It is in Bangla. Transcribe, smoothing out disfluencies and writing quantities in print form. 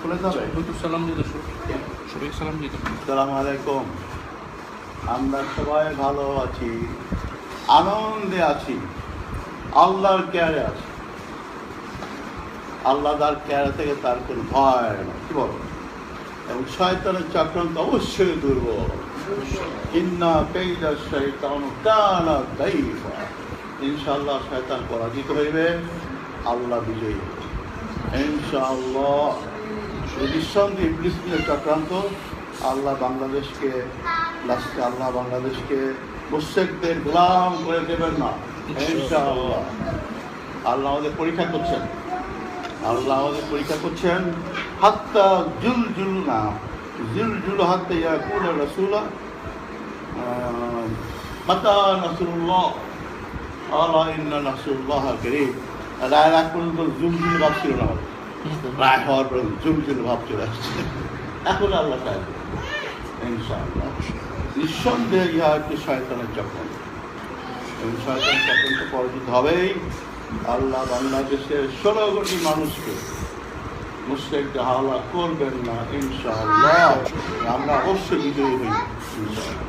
খুলে যাবে। আসসালামু আলাইকুম। আমরা সবাই ভালো আছি, আনন্দে আছি, আল্লাহর কেয়ারে আছি। আল্লাহ তার কেয়ারে থেকে তার কোনো ভয় না, কি বলো? এবং শয়তানের চক্রান্ত অবশ্যই দুর্বল। ইন্না কাইদা শাইতান কানা দাইফা। ইনশাআল্লাহ শয়তান পরাজিত হইবে, আল্লাহ বিজয়ী হবে ইনশাআল্লাহ। নিঃসন্দেহে ইবলিসের চক্রান্ত আল্লাহ বাংলাদেশকে লাস্টে আল্লাহ বাংলাদেশকে মুশরিকদের গোলাম করে দেবেন না ইনশাআল্লাহ। আল্লাহ আমাদের পরীক্ষা করছেন, আল্লাহ আমাদের পরীক্ষা করছেন। হাত্তা জুল না জুল হাত্তা ইয়াকুল রাসূলা মাতা নাসরুল্লাহ আলা ইন্না নাসরুল্লাহ কারীব। রায় রাখ পর্যন্ত জুল ভাব ছিল না, রায় হওয়ার পর জুল ভাব চলে আসছে। এখন আল্লাহ সাহায্য ইনশাআল্লাহ। নিঃসন্দেহে ইহা একটি শয়তানের চক্রান্ত এবং শয়তানের চক্রান্ত পরাজিত হবেই। আল্লাহ বাংলাদেশের 16 কোটি মানুষকে মুশরিকদের হাওলা করবেন না ইনশাআল্লাহ। আমরা অবশ্যই বিজয়ী হই ইনশাআল্লাহ।